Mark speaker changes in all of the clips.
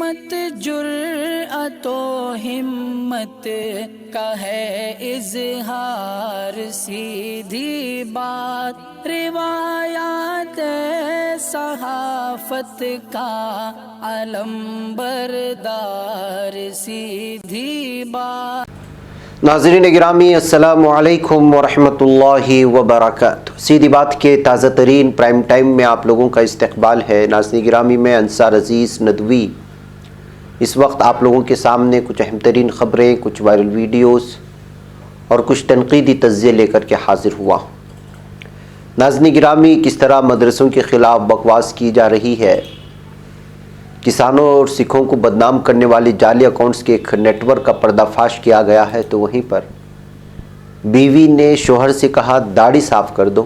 Speaker 1: عصمت جرأت و ہمت کا ہے اظہار، سیدھی بات روایات صحافت کا علم بردار، سیدھی بات۔
Speaker 2: ناظرین گرامی السلام علیکم ورحمۃ اللہ وبرکاتہ۔ سیدھی بات کے تازہ ترین پرائم ٹائم میں آپ لوگوں کا استقبال ہے۔ ناظرین گرامی میں انصار عزیز ندوی اس وقت آپ لوگوں کے سامنے کچھ اہم ترین خبریں، کچھ وائرل ویڈیوز اور کچھ تنقیدی تجزیے لے کر کے حاضر ہوا ہوں۔ ناظرین گرامی، کس طرح مدرسوں کے خلاف بکواس کی جا رہی ہے، کسانوں اور سکھوں کو بدنام کرنے والے جعلی اکاؤنٹس کے ایک نیٹ ورک کا پردہ فاش کیا گیا ہے، تو وہیں پر بیوی نے شوہر سے کہا داڑھی صاف کر دو،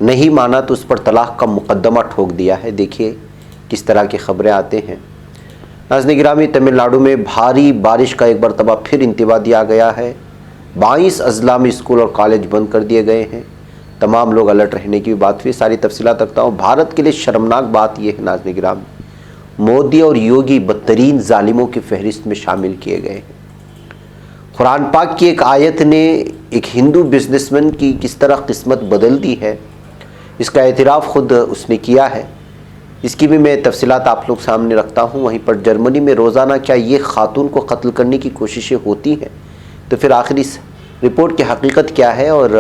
Speaker 2: نہیں مانا تو اس پر طلاق کا مقدمہ ٹھوک دیا ہے۔ دیکھیے کس طرح کی خبریں آتے ہیں۔ ناظرین گرامی، تمل ناڈو میں بھاری بارش کا ایک مرتبہ پھر انتباہ دیا گیا ہے۔ 22 اضلاع میں اسکول اور کالج بند کر دیے گئے ہیں۔ تمام لوگ الرٹ رہنے کی بھی بات ہوئی۔ ساری تفصیلات رکھتا ہوں۔ بھارت کے لیے شرمناک بات یہ ہے ناظرین گرامی، مودی اور یوگی بدترین ظالموں کی فہرست میں شامل کیے گئے ہیں۔ قرآن پاک کی ایک آیت نے ایک ہندو بزنس مین کی کس طرح قسمت بدل دی ہے، اس کا اعتراف خود اس نے کیا ہے۔ اس کی بھی میں تفصیلات آپ لوگ سامنے رکھتا ہوں۔ وہیں پر جرمنی میں روزانہ کیا یہ خاتون کو قتل کرنے کی کوششیں ہوتی ہیں، تو پھر آخر اس رپورٹ کی حقیقت کیا ہے، اور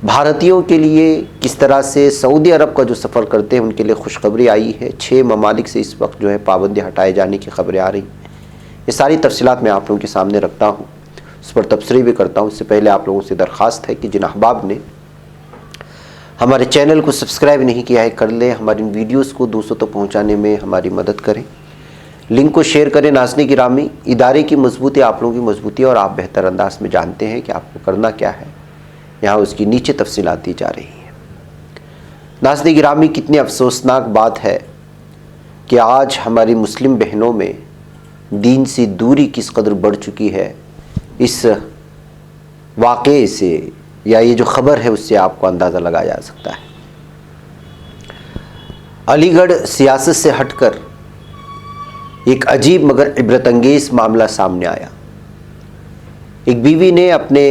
Speaker 2: بھارتیوں کے لیے کس طرح سے سعودی عرب کا جو سفر کرتے ہیں ان کے لیے خوشخبری آئی ہے۔ 6 ممالک سے اس وقت جو ہے پابندی ہٹائے جانے کی خبریں آ رہی ہیں۔ یہ ساری تفصیلات میں آپ لوگوں کے سامنے رکھتا ہوں، اس پر تبصرے بھی کرتا ہوں۔ اس سے پہلے آپ لوگوں سے درخواست ہے کہ جن احباب نے ہمارے چینل کو سبسکرائب نہیں کیا ہے کر لیں، ہماری ان ویڈیوز کو دوسروں تک پہنچانے میں ہماری مدد کریں، لنک کو شیئر کریں۔ ناظرین گرامی، ادارے کی مضبوطی آپ لوگوں کی مضبوطی ہے، اور آپ بہتر انداز میں جانتے ہیں کہ آپ کو کرنا کیا ہے۔ یہاں اس کی نیچے تفصیلات دی جا رہی ہیں۔ ناظرین گرامی، کتنی افسوسناک بات ہے کہ آج ہماری مسلم بہنوں میں دین سے دوری کس قدر بڑھ چکی ہے۔ اس واقعے سے یا یہ جو خبر ہے اس سے آپ کو اندازہ لگایا جا سکتا ہے۔ علی گڑھ سیاست سے ہٹ کر ایک عجیب مگر عبرت انگیز معاملہ سامنے آیا۔ ایک بیوی نے اپنے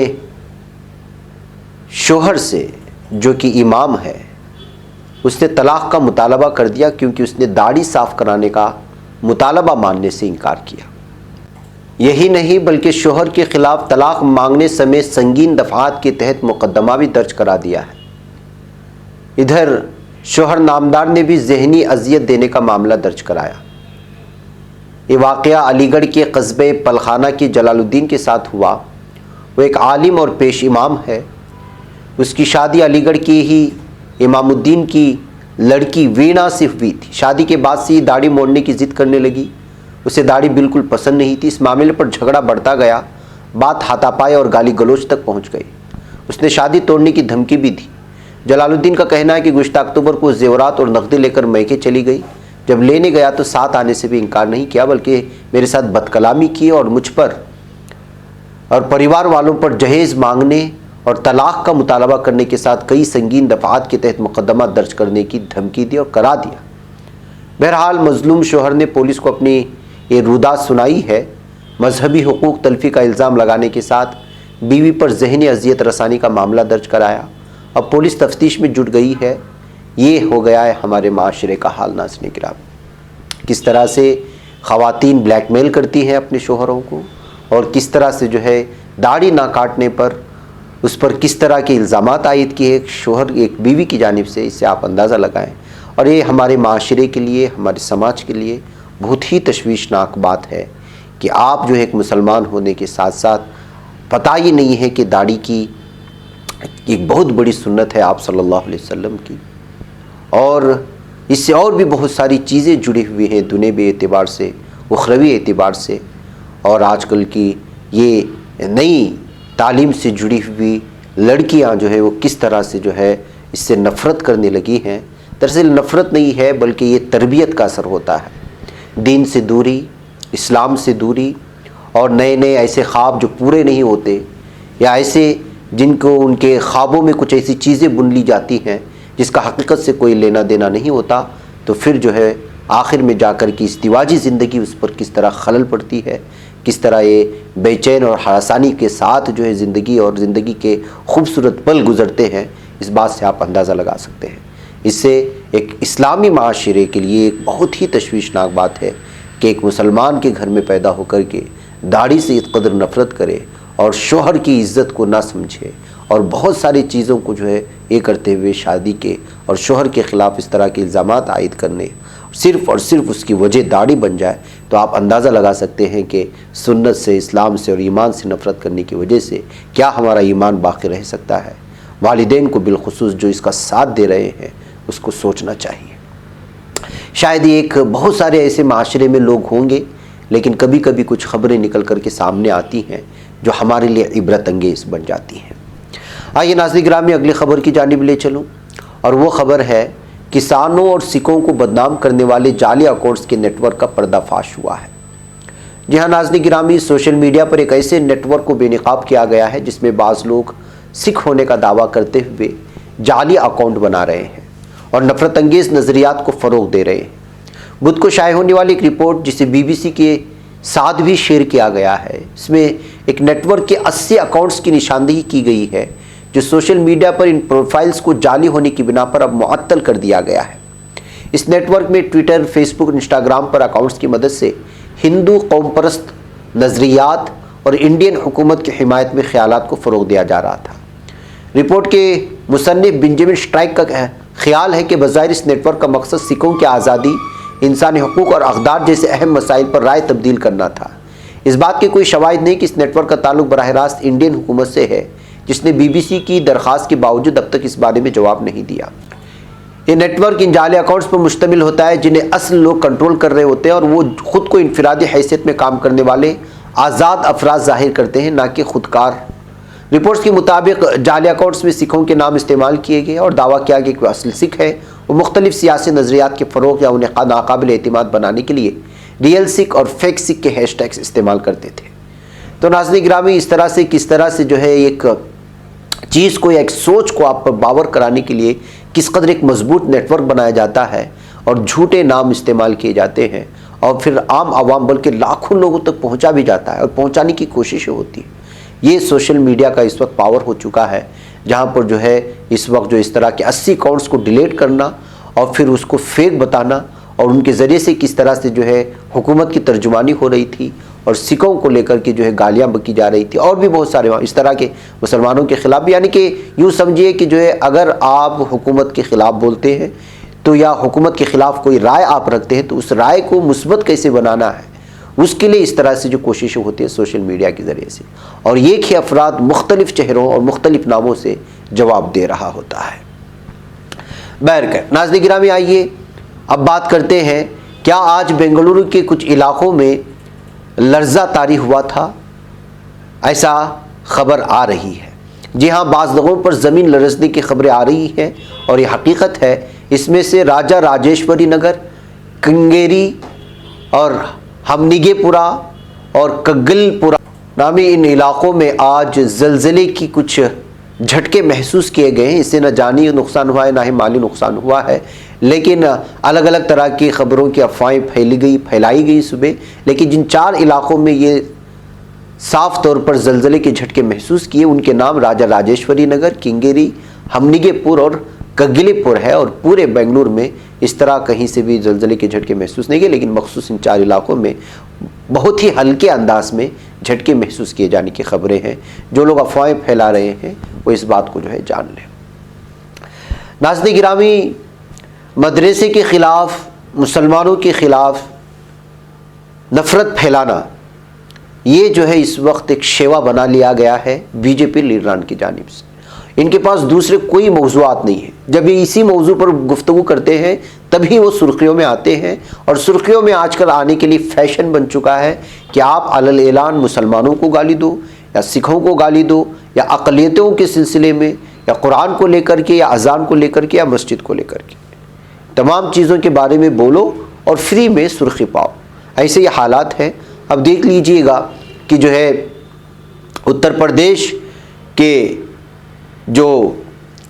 Speaker 2: شوہر سے، جو کہ امام ہے، اس نے طلاق کا مطالبہ کر دیا، کیونکہ اس نے داڑھی صاف کرانے کا مطالبہ ماننے سے انکار کیا۔ یہی نہیں بلکہ شوہر کے خلاف طلاق مانگنے سمیت سنگین دفعات کے تحت مقدمہ بھی درج کرا دیا ہے۔ ادھر شوہر نامدار نے بھی ذہنی اذیت دینے کا معاملہ درج کرایا۔ یہ واقعہ علی گڑھ کے قصبے پلخانہ کے جلال الدین کے ساتھ ہوا۔ وہ ایک عالم اور پیش امام ہے۔ اس کی شادی علی گڑھ کی ہی امام الدین کی لڑکی وینا سے ہوئی تھی۔ شادی کے بعد سے یہ داڑھی موڑنے کی ضد کرنے لگی۔ اسے داڑھی بالکل پسند نہیں تھی۔ اس معاملے پر جھگڑا بڑھتا گیا، بات ہاتھا پائے اور گالی گلوچ تک پہنچ گئی۔ اس نے شادی توڑنے کی دھمکی بھی دی۔ جلال الدین کا کہنا ہے کہ گزشتہ اکتوبر کو زیورات اور نقدی لے کر میکے چلی گئی۔ جب لینے گیا تو ساتھ آنے سے بھی انکار نہیں کیا، بلکہ میرے ساتھ بد کلامی کی اور مجھ پر اور پریوار والوں پر جہیز مانگنے اور طلاق کا مطالبہ کرنے کے ساتھ کئی سنگین دفعات کے تحت مقدمہ درج کرنے کی دھمکی دی اور کرا دیا۔ بہرحال مظلوم شوہر نے پولیس کو اپنی یہ رودات سنائی ہے۔ مذہبی حقوق تلفی کا الزام لگانے کے ساتھ بیوی پر ذہنی اذیت رسانی کا معاملہ درج کرایا۔ اب پولیس تفتیش میں جٹ گئی ہے۔ یہ ہو گیا ہے ہمارے معاشرے کا حال۔ ناظرین کرام، کس طرح سے خواتین بلیک میل کرتی ہیں اپنے شوہروں کو، اور کس طرح سے جو ہے داڑھی نہ کاٹنے پر اس پر کس طرح کے الزامات عائد کیے ایک شوہر ایک بیوی کی جانب سے، اس سے آپ اندازہ لگائیں۔ اور یہ ہمارے معاشرے کے لیے، ہمارے سماج کے لیے بہت ہی تشویشناک بات ہے کہ آپ جو ہے ایک مسلمان ہونے کے ساتھ ساتھ پتہ ہی نہیں ہے کہ داڑھی کی ایک بہت بڑی سنت ہے آپ صلی اللہ علیہ وسلم کی، اور اس سے اور بھی بہت ساری چیزیں جڑی ہوئی ہیں دنیوی اعتبار سے، اخروی اعتبار سے، اور آج کل کی یہ نئی تعلیم سے جڑی ہوئی لڑکیاں جو ہے وہ کس طرح سے جو ہے اس سے نفرت کرنے لگی ہیں۔ دراصل نفرت نہیں ہے بلکہ یہ تربیت کا اثر ہوتا ہے۔ دین سے دوری، اسلام سے دوری، اور نئے نئے ایسے خواب جو پورے نہیں ہوتے، یا ایسے جن کو ان کے خوابوں میں کچھ ایسی چیزیں بن لی جاتی ہیں جس کا حقیقت سے کوئی لینا دینا نہیں ہوتا، تو پھر جو ہے آخر میں جا کر کے ازدواجی زندگی اس پر کس طرح خلل پڑتی ہے، کس طرح یہ بے چین اور ہراسانی کے ساتھ جو ہے زندگی اور زندگی کے خوبصورت پل گزرتے ہیں، اس بات سے آپ اندازہ لگا سکتے ہیں۔ اس سے ایک اسلامی معاشرے کے لیے ایک بہت ہی تشویشناک بات ہے کہ ایک مسلمان کے گھر میں پیدا ہو کر کے داڑھی سے اس قدر نفرت کرے اور شوہر کی عزت کو نہ سمجھے اور بہت ساری چیزوں کو جو ہے یہ کرتے ہوئے شادی کے اور شوہر کے خلاف اس طرح کے الزامات عائد کرنے صرف اور صرف اس کی وجہ داڑھی بن جائے، تو آپ اندازہ لگا سکتے ہیں کہ سنت سے، اسلام سے اور ایمان سے نفرت کرنے کی وجہ سے کیا ہمارا ایمان باقی رہ سکتا ہے۔ والدین کو بالخصوص جو اس کا ساتھ دے رہے ہیں اس کو سوچنا چاہیے۔ شاید ایک بہت سارے ایسے معاشرے میں لوگ ہوں گے، لیکن کبھی کبھی کچھ خبریں نکل کر کے سامنے آتی ہیں جو ہمارے لیے عبرت انگیز بن جاتی ہیں۔ آئیے ناظرین گرامی اگلی خبر کی جانب لے چلوں، اور وہ خبر ہے کسانوں اور سکھوں کو بدنام کرنے والے جعلی اکاؤنٹس کے نیٹ ورک کا پردہ فاش ہوا ہے۔ جی ہاں ناظرین گرامی، سوشل میڈیا پر ایک ایسے نیٹ ورک کو بے نقاب کیا گیا ہے جس میں بعض لوگ سکھ ہونے کا دعویٰ کرتے ہوئے جعلی اکاؤنٹ بنا رہے ہیں اور نفرت انگیز نظریات کو فروغ دے رہے ہیں۔ بدھ کو شائع ہونے والی ایک رپورٹ جسے BBC کے ساتھ بھی شیئر کیا گیا ہے، اس میں ایک نیٹ ورک کے 80 اکاؤنٹس کی نشاندہی کی گئی ہے جو سوشل میڈیا پر ان پروفائلز کو جعلی ہونے کی بنا پر اب معطل کر دیا گیا ہے۔ اس نیٹ ورک میں ٹویٹر، فیس بک، انسٹاگرام پر اکاؤنٹس کی مدد سے ہندو قوم پرست نظریات اور انڈین حکومت کی حمایت میں خیالات کو فروغ دیا جا رہا تھا۔ رپورٹ کے مصنف بنجامن اسٹرائک کا خیال ہے کہ بظاہر اس نیٹ ورک کا مقصد سکھوں کی آزادی، انسانی حقوق اور اقدار جیسے اہم مسائل پر رائے تبدیل کرنا تھا۔ اس بات کے کوئی شواہد نہیں کہ اس نیٹ ورک کا تعلق براہ راست انڈین حکومت سے ہے، جس نے BBC کی درخواست کے باوجود اب تک اس بارے میں جواب نہیں دیا۔ یہ نیٹ ورک ان جعلی اکاؤنٹس پر مشتمل ہوتا ہے جنہیں اصل لوگ کنٹرول کر رہے ہوتے ہیں، اور وہ خود کو انفرادی حیثیت میں کام کرنے والے آزاد افراد ظاہر کرتے ہیں، نہ کہ خودکار۔ رپورٹس کے مطابق جعلی اکاؤنٹس میں سکھوں کے نام استعمال کیے گئے اور دعویٰ کیا گیا کہ وہ اصل سکھ ہے۔ وہ مختلف سیاسی نظریات کے فروغ یا انہیں ناقابل اعتماد بنانے کے لیے ریئل سکھ اور فیک سکھ کے ہیش ٹیگز استعمال کرتے تھے۔ تو ناظرین گرامی، اس طرح سے کس طرح سے جو ہے ایک چیز کو یا ایک سوچ کو آپ پر باور کرانے کے لیے کس قدر ایک مضبوط نیٹ ورک بنایا جاتا ہے اور جھوٹے نام استعمال کیے جاتے ہیں، اور پھر عام عوام بلکہ لاکھوں لوگوں تک پہنچا بھی جاتا ہے اور پہنچانے کی کوششیں ہوتی ہیں۔ یہ سوشل میڈیا کا اس وقت پاور ہو چکا ہے، جہاں پر جو ہے اس وقت جو اس طرح کے 80 اکاؤنٹس کو ڈیلیٹ کرنا اور پھر اس کو فیک بتانا اور ان کے ذریعے سے کس طرح سے جو ہے حکومت کی ترجمانی ہو رہی تھی اور سکھوں کو لے کر کے جو ہے گالیاں بکی جا رہی تھی، اور بھی بہت سارے اس طرح کے مسلمانوں کے خلاف بھی۔ یعنی کہ یوں سمجھیے کہ جو ہے اگر آپ حکومت کے خلاف بولتے ہیں تو یا حکومت کے خلاف کوئی رائے آپ رکھتے ہیں تو اس رائے کو مثبت کیسے بنانا ہے، اس کے لیے اس طرح سے جو کوششیں ہوتی ہیں سوشل میڈیا کے ذریعے سے، اور ایک ہی افراد مختلف چہروں اور مختلف ناموں سے جواب دے رہا ہوتا ہے۔ بہرکیف ناظرین گرامی، آئیے اب بات کرتے ہیں کیا آج بنگلورو کے کچھ علاقوں میں لرزہ طاری ہوا تھا؟ ایسا خبر آ رہی ہے۔ جی ہاں، بعض لوگوں پر زمین لرزنے کی خبریں آ رہی ہیں اور یہ حقیقت ہے۔ اس میں سے راجا راجیشوری نگر، کنگیری اور ہمنیگے پورا اور کگل پورا نامی ان علاقوں میں آج زلزلے کی کچھ جھٹکے محسوس کیے گئے ہیں۔ اس سے نہ جانی نقصان ہوا ہے نہ ہی مالی نقصان ہوا ہے، لیکن الگ الگ طرح کی خبروں کی افواہیں پھیلائی گئی صبح۔ لیکن جن 4 علاقوں میں یہ صاف طور پر زلزلے کے جھٹکے محسوس کیے ان کے نام راجا راجیشوری نگر، کنگیری، ہمنیگے پور اور کگلے پور ہے، اور پورے بنگلور میں اس طرح کہیں سے بھی زلزلے کے جھٹکے محسوس نہیں کیے، لیکن مخصوص ان 4 علاقوں میں بہت ہی ہلکے انداز میں جھٹکے محسوس کیے جانے کی خبریں ہیں۔ جو لوگ افواہیں پھیلا رہے ہیں وہ اس بات کو جو ہے جان لیں۔ ناظرین گرامی، مدرسے کے خلاف، مسلمانوں کے خلاف نفرت پھیلانا، یہ جو ہے اس وقت ایک شیوا بنا لیا گیا ہے BJP لیڈران کی جانب سے۔ ان کے پاس دوسرے کوئی موضوعات نہیں ہیں، جب یہ اسی موضوع پر گفتگو کرتے ہیں تبھی وہ سرخیوں میں آتے ہیں، اور سرخیوں میں آج کل آنے کے لیے فیشن بن چکا ہے کہ آپ علی اعلان مسلمانوں کو گالی دو یا سکھوں کو گالی دو یا اقلیتوں کے سلسلے میں یا قرآن کو لے کر کے یا اذان کو لے کر کے یا مسجد کو لے کر کے تمام چیزوں کے بارے میں بولو اور فری میں سرخی پاؤ۔ ایسے یہ حالات ہیں۔ اب دیکھ لیجئے گا کہ جو ہے اتر پردیش کے جو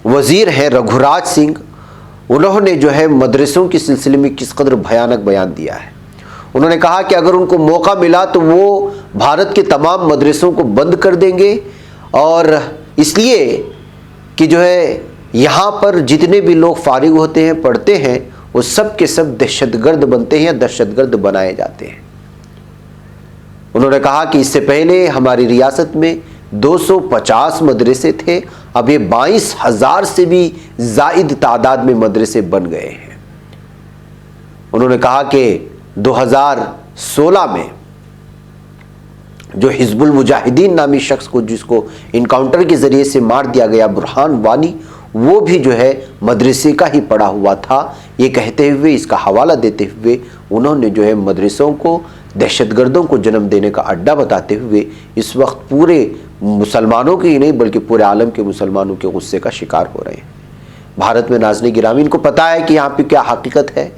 Speaker 2: وزیر ہیں رگھوراج سنگھ، انہوں نے جو ہے مدرسوں کے سلسلے میں کس قدر بھیانک بیان دیا ہے۔ انہوں نے کہا کہ اگر ان کو موقع ملا تو وہ بھارت کے تمام مدرسوں کو بند کر دیں گے، اور اس لیے کہ جو ہے یہاں پر جتنے بھی لوگ فارغ ہوتے ہیں، پڑھتے ہیں، وہ سب کے سب دہشت گرد بنتے ہیں یا دہشت گرد بنائے جاتے ہیں۔ انہوں نے کہا کہ اس سے پہلے ہماری ریاست میں 250 مدرسے تھے، اب یہ 22,000 سے بھی زائد تعداد میں مدرسے بن گئے ہیں۔ انہوں نے کہا کہ 2016 میں جو حزب المجاہدین نامی شخص کو، جس کو انکاؤنٹر کے ذریعے سے مار دیا گیا، برہان وانی، وہ بھی جو ہے مدرسے کا ہی پڑھا ہوا تھا۔ یہ کہتے ہوئے، اس کا حوالہ دیتے ہوئے، انہوں نے جو ہے مدرسوں کو دہشت گردوں کو جنم دینے کا اڈا بتاتے ہوئے اس وقت پورے مسلمانوں کے ہی نہیں بلکہ پورے عالم کے مسلمانوں کے غصے کا شکار ہو رہے ہیں۔ بھارت میں ناظرین گرامی، ان کو پتہ ہے کہ یہاں پہ کیا حقیقت ہے۔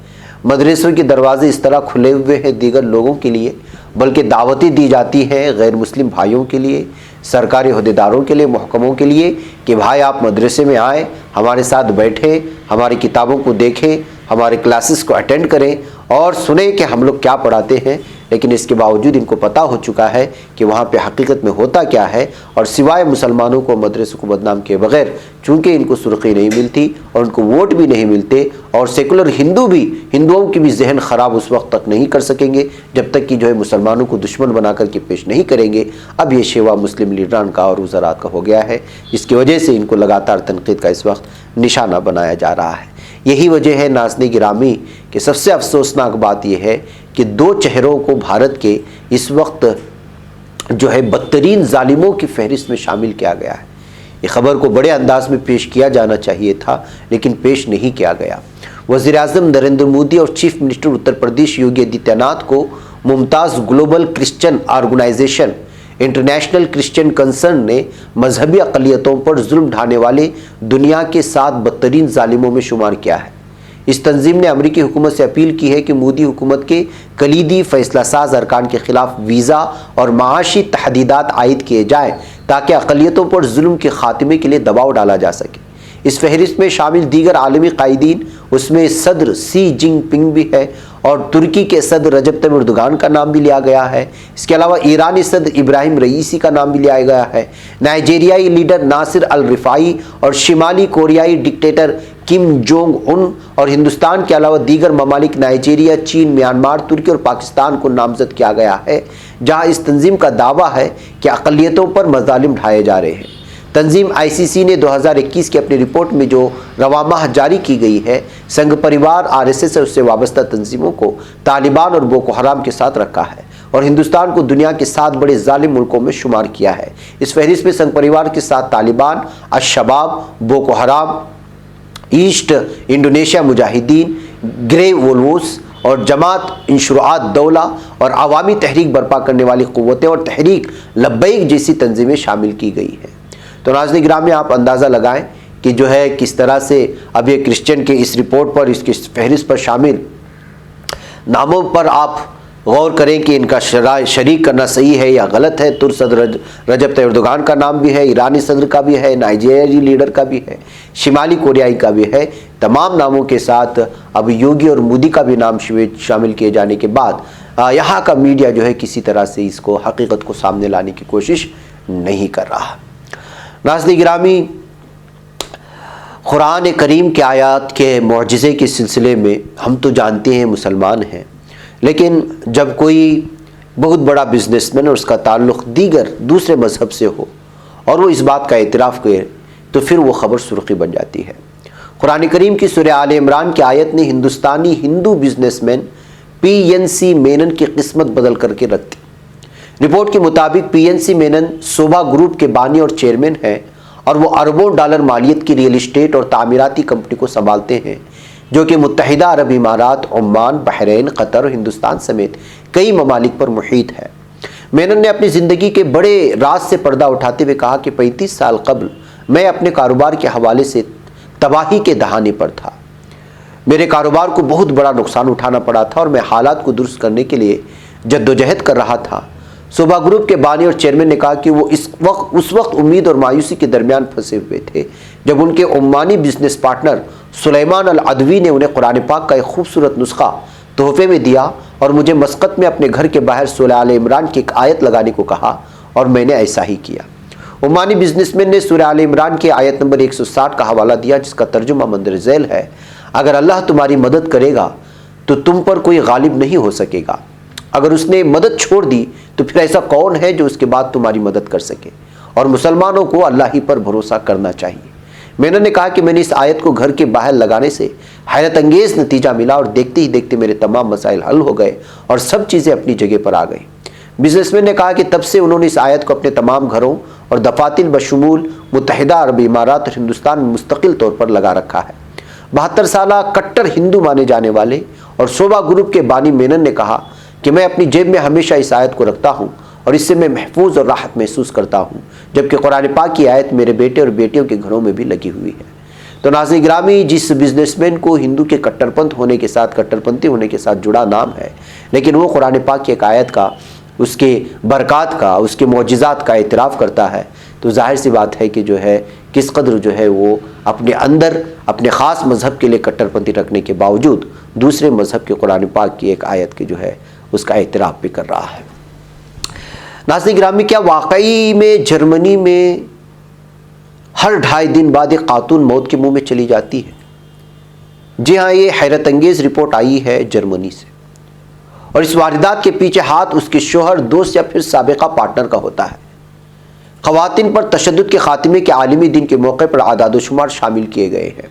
Speaker 2: مدرسوں کے دروازے اس طرح کھلے ہوئے ہیں دیگر لوگوں کے لیے، بلکہ دعوتیں دی جاتی ہیں غیر مسلم بھائیوں کے لیے، سرکاری عہدیداروں کے لیے، محکموں کے لیے کہ بھائی آپ مدرسے میں آئیں، ہمارے ساتھ بیٹھیں، ہماری کتابوں کو دیکھیں، ہمارے کلاسز کو اٹینڈ کریں اور سنیں کہ ہم لوگ کیا پڑھاتے ہیں۔ لیکن اس کے باوجود ان کو پتہ ہو چکا ہے کہ وہاں پہ حقیقت میں ہوتا کیا ہے، اور سوائے مسلمانوں کو، مدرسوں کو بدنام کیے بغیر، چونکہ ان کو سرخی نہیں ملتی اور ان کو ووٹ بھی نہیں ملتے، اور سیکولر ہندوؤں کی بھی ذہن خراب اس وقت تک نہیں کر سکیں گے جب تک کہ جو ہے مسلمانوں کو دشمن بنا کر کے پیش نہیں کریں گے۔ اب یہ شیوا مسلم لیڈران کا اور وزرات کا ہو گیا ہے، جس کی وجہ سے ان کو لگاتار تنقید کا اس وقت نشانہ بنایا جا رہا ہے۔ یہی وجہ ہے ناظرین گرامی کہ سب سے افسوسناک بات یہ ہے کہ دو چہروں کو بھارت کے اس وقت جو ہے بدترین ظالموں کی فہرست میں شامل کیا گیا ہے۔ یہ خبر کو بڑے انداز میں پیش کیا جانا چاہیے تھا، لیکن پیش نہیں کیا گیا۔ وزیر اعظم نریندر مودی اور chief minister Uttar Pradesh Yogi Adityanath کو ممتاز global Christian organisation international Christian concern نے مذہبی اقلیتوں پر ظلم ڈھانے والے دنیا کے 7 بدترین ظالموں میں شمار کیا ہے۔ اس تنظیم نے امریکی حکومت سے اپیل کی ہے کہ مودی حکومت کے کلیدی فیصلہ ساز ارکان کے خلاف ویزا اور معاشی تحدیدات عائد کیے جائیں تاکہ اقلیتوں پر ظلم کے خاتمے کے لیے دباؤ ڈالا جا سکے۔ اس فہرست میں شامل دیگر عالمی قائدین، اس میں صدر سی جن پنگ بھی ہے، اور ترکی کے صدر رجب طیب اردوغان کا نام بھی لیا گیا ہے۔ اس کے علاوہ ایرانی صدر ابراہیم رئیسی کا نام بھی لیا گیا ہے، نائجیریائی لیڈر ناصر الرفاعی اور شمالی کوریائی ڈکٹیٹر کم جونگ ان، اور ہندوستان کے علاوہ دیگر ممالک نائجیریا، چین، میانمار، ترکی اور پاکستان کو نامزد کیا گیا ہے، جہاں اس تنظیم کا دعویٰ ہے کہ اقلیتوں پر مظالم ڈھائے جا رہے ہیں۔ تنظیم ICC نے 2021 کی اپنی رپورٹ میں جو رواں ماہ جاری کی گئی ہے، سنگھ پریوار، RSS اور اس سے وابستہ تنظیموں کو طالبان اور بوکو حرام کے ساتھ رکھا ہے اور ہندوستان کو دنیا کے 7 بڑے ظالم ملکوں میں شمار کیا ہے۔ اس فہرست میں سنگھ پریوار کے ساتھ Taliban, Al Shabaab, Boko Haram, East Indonesia Mujahideen, Grey وولوس اور جماعت انشراحات دولہ اور عوامی تحریک برپا کرنے والی قوتیں اور تحریک لبیک جیسی تنظیمیں شامل کی گئی ہیں۔ تو ناظرین گرامی، آپ اندازہ لگائیں کہ جو ہے کس طرح سے اب یہ کرسچن کے اس رپورٹ پر، اس کی فہرست پر شامل ناموں پر آپ غور کریں کہ ان کا شریک کرنا صحیح ہے یا غلط ہے۔ ترک صدر رجب طیب اردوغان کا نام بھی ہے، ایرانی صدر کا بھی ہے، نائجیریائی لیڈر کا بھی ہے، شمالی کوریائی کا بھی ہے۔ تمام ناموں کے ساتھ اب یوگی اور مودی کا بھی نام شامل کیے جانے کے بعد یہاں کا میڈیا جو ہے کسی طرح سے اس کو حقیقت کو سامنے لانے کی کوشش نہیں کر رہا۔ ناظرین گرامی، قرآن کریم کے آیات کے معجزے کے سلسلے میں ہم تو جانتے ہیں، مسلمان ہیں، لیکن جب کوئی بہت بڑا بزنس مین اور اس کا تعلق دوسرے مذہب سے ہو اور وہ اس بات کا اعتراف کرے تو پھر وہ خبر سرخی بن جاتی ہے۔ قرآن کریم کی سورہ آل عمران کی آیت نے ہندوستانی ہندو بزنس مین PNC مینن کی قسمت بدل کر کے رکھ دی۔ رپورٹ کے مطابق PNC مینن صوبہ گروپ کے بانی اور چیئرمین ہیں اور وہ اربوں ڈالر مالیت کی ریئل اسٹیٹ اور تعمیراتی کمپنی کو سنبھالتے ہیں، جو کہ متحدہ عرب امارات، عمان، بحرین، قطر اور ہندوستان سمیت کئی ممالک پر محیط ہے۔ مینن نے اپنی زندگی کے بڑے راز سے پردہ اٹھاتے ہوئے کہا کہ 35 سال قبل میں اپنے کاروبار کے حوالے سے تباہی کے دہانے پر تھا۔ میرے کاروبار کو بہت بڑا نقصان اٹھانا پڑا تھا اور میں حالات کو درست کرنے کے لیے جدوجہد کر رہا تھا۔ صوبہ گروپ کے بانی اور چیئرمین نے کہا کہ وہ اس وقت امید اور مایوسی کے درمیان پھنسے ہوئے تھے جب ان کے عمانی بزنس پارٹنر سلیمان العدوی نے انہیں قرآن پاک کا ایک خوبصورت نسخہ تحفے میں دیا اور مجھے مسقط میں اپنے گھر کے باہر سورہ آل عمران کی ایک آیت لگانے کو کہا اور میں نے ایسا ہی کیا۔ عمانی بزنس مین نے سورہ آل عمران کی آیت نمبر 160 کا حوالہ دیا جس کا ترجمہ مندرجہ ذیل ہے، اگر اللہ تمہاری مدد کرے گا تو تم پر کوئی غالب نہیں ہو سکے گا، اگر اس نے مدد چھوڑ دی تو پھر ایسا کون ہے جو اس کے بعد تمہاری مدد کر سکے، اور مسلمانوں کو اللہ ہی پر بھروسہ کرنا چاہیے۔ مینن نے کہا کہ میں نے اس آیت کو گھر کے باہر لگانے سے حیرت انگیز نتیجہ ملا اور دیکھتے ہی دیکھتے میرے تمام مسائل حل ہو گئے اور سب چیزیں اپنی جگہ پر آ گئیں۔ بزنس مین نے کہا کہ تب سے انہوں نے اس آیت کو اپنے تمام گھروں اور دفاتر بشمول متحدہ عرب امارات اور ہندوستان میں مستقل طور پر لگا رکھا ہے۔ 72 سالہ کٹر ہندو مانے جانے والے اور صوبہ گروپ کے بانی مینن نے کہا کہ میں اپنی جیب میں ہمیشہ اس آیت کو رکھتا ہوں اور اس سے میں محفوظ اور راحت محسوس کرتا ہوں، جبکہ قرآن پاک کی آیت میرے بیٹے اور بیٹیوں کے گھروں میں بھی لگی ہوئی ہے۔ تو ناظرین گرامی، جس بزنس مین کو ہندو کے کٹر پنتھی ہونے کے ساتھ جڑا نام ہے، لیکن وہ قرآن پاک کی ایک آیت کا، اس کے برکات کا، اس کے معجزات کا اعتراف کرتا ہے، تو ظاہر سی بات ہے کہ جو ہے کس قدر جو ہے وہ اپنے اندر اپنے خاص مذہب کے لیے کٹر پنتھی رکھنے کے باوجود دوسرے مذہب کے قرآن پاک کی ایک آیت کے جو ہے اس کا اعتراف بھی کر رہا ہے۔ ناظرین گرامی، کیا واقعی میں جرمنی میں ہر 2.5 دن بعد ایک خاتون موت کے منہ میں چلی جاتی ہے؟ جی ہاں، یہ حیرت انگیز رپورٹ آئی ہے جرمنی سے، اور اس واردات کے پیچھے ہاتھ اس کے شوہر، دوست یا پھر سابقہ پارٹنر کا ہوتا ہے۔ خواتین پر تشدد کے خاتمے کے عالمی دن کے موقع پر اعداد و شمار شامل کیے گئے ہیں۔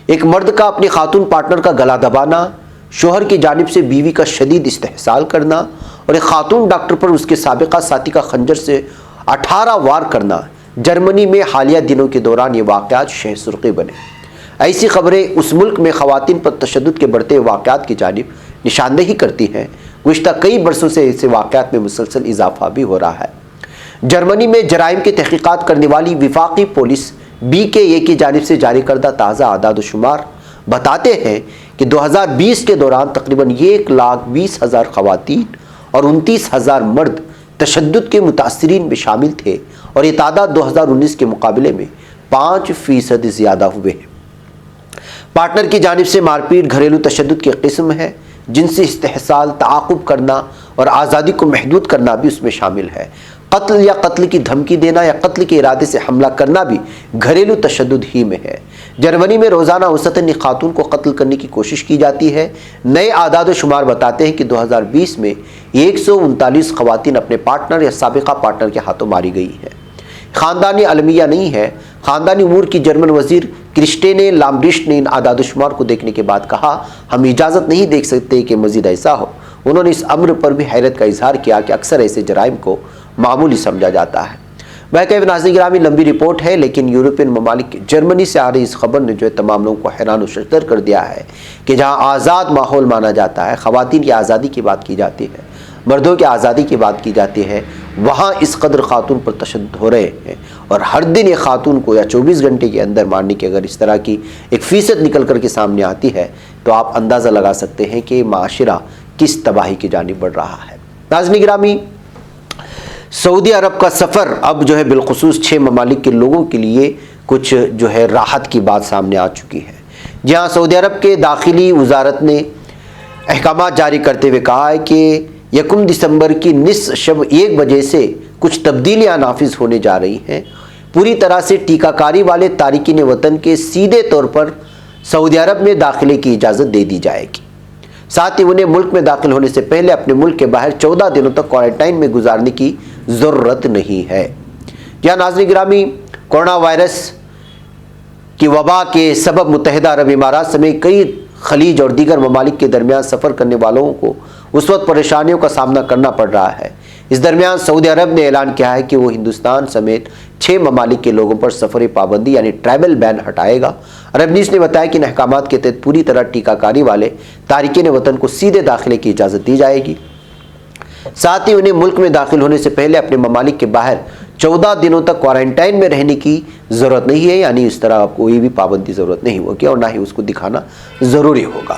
Speaker 2: ایک مرد کا اپنی خاتون پارٹنر کا گلا دبانا، شوہر کی جانب سے بیوی کا شدید استحصال کرنا اور ایک خاتون ڈاکٹر پر اس کے سابقہ ساتھی کا خنجر سے 18 وار کرنا، جرمنی میں حالیہ دنوں کے دوران یہ واقعات شہ سرخی بنے۔ ایسی خبریں اس ملک میں خواتین پر تشدد کے بڑھتے واقعات کی جانب نشاندہی کرتی ہیں۔ گزشتہ کئی برسوں سے ایسے واقعات میں مسلسل اضافہ بھی ہو رہا ہے۔ جرمنی میں جرائم کی تحقیقات کرنے والی وفاقی پولیس BKA کی جانب سے جاری کردہ تازہ اعداد و شمار بتاتے ہیں کہ 2020 کے دوران تقریباً 1,20,000 خواتین اور 29,000 مرد تشدد کے متاثرین میں شامل تھے، اور یہ تعداد 2019 کے مقابلے میں 5% زیادہ ہوئے ہیں۔ پارٹنر کی جانب سے مار پیٹ گھریلو تشدد کی قسم ہے، جنسی استحصال، تعاقب کرنا اور آزادی کو محدود کرنا بھی اس میں شامل ہے۔ قتل یا قتل کی دھمکی دینا یا قتل کے ارادے سے حملہ کرنا بھی گھریلو تشدد ہی میں ہے۔ جرمنی میں روزانہ اوسطاً ایک خاتون کو قتل کرنے کی کوشش کی جاتی ہے۔ نئے اعداد و شمار بتاتے ہیں کہ 2020 میں 139 خواتین اپنے پارٹنر یا سابقہ پارٹنر کے ہاتھوں ماری گئی ہیں۔ خاندانی المیہ نہیں ہے۔ خاندانی امور کی جرمن وزیر کرسٹینے لامبرشٹ نے ان اعداد و شمار کو دیکھنے کے بعد کہا، ہم اجازت نہیں دے سکتے کہ مزید ایسا ہو۔ انہوں نے اس امر پر بھی حیرت کا اظہار کیا کہ اکثر ایسے جرائم کو معمولی سمجھا جاتا ہے۔ بہرکیف ناظرین گرامی، لمبی رپورٹ ہے، لیکن یورپین ممالک جرمنی سے آ رہی اس خبر نے جو ہے تمام لوگوں کو حیران و شرطر کر دیا ہے کہ جہاں آزاد ماحول مانا جاتا ہے، خواتین کی آزادی کی بات کی جاتی ہے، مردوں کی آزادی کی بات کی جاتی ہے، وہاں اس قدر خاتون پر تشدد ہو رہے ہیں، اور ہر دن ایک خاتون کو یا 24 گھنٹے کے اندر مارنے کی اگر اس طرح کی 1% نکل کر کے سامنے آتی ہے تو آپ اندازہ لگا سکتے ہیں کہ معاشرہ کس تباہی کی جانب بڑھ رہا ہے۔ ناظرین گرامی، سعودی عرب کا سفر اب جو ہے بالخصوص 6 ممالک کے لوگوں کے لیے کچھ جو ہے راحت کی بات سامنے آ چکی ہے۔ جہاں سعودی عرب کے داخلی وزارت نے احکامات جاری کرتے ہوئے کہا ہے کہ 1 دسمبر کی نصف شب 1 بجے سے کچھ تبدیلیاں نافذ ہونے جا رہی ہیں۔ پوری طرح سے ٹیکہ کاری والے تارکین وطن کے سیدھے طور پر سعودی عرب میں داخلے کی اجازت دے دی جائے گی۔ ساتھ ہی انہیں ملک میں داخل ہونے سے پہلے اپنے ملک کے باہر 14 دنوں تک کوارنٹائن میں گزارنے کی ضرورت نہیں ہے۔ یا ناظرین گرامی، کورونا وائرس کی وبا کے سبب متحدہ عرب امارات سمیت کئی خلیج اور دیگر ممالک کے درمیان سفر کرنے والوں کو اس وقت پریشانیوں کا سامنا کرنا پڑ رہا ہے۔ اس درمیان سعودی عرب نے اعلان کیا ہے کہ وہ ہندوستان سمیت 6 ممالک کے لوگوں پر سفری پابندی یعنی ٹریول بین ہٹائے گا۔ عرب نیوز نے بتایا کہ ان احکامات کے تحت پوری طرح ٹیکہ کاری والے تارکین وطن کو سیدھے داخلے کی اجازت دی جائے گی۔ ساتھ ہی انہیں ملک میں داخل ہونے سے پہلے اپنے ممالک کے باہر 14 دنوں تک کوارنٹائن میں رہنے کی ضرورت نہیں ہے، یعنی اس طرح کوئی بھی پابندی ضرورت نہیں ہوگی اور نہ ہی اس کو دکھانا ضروری ہوگا۔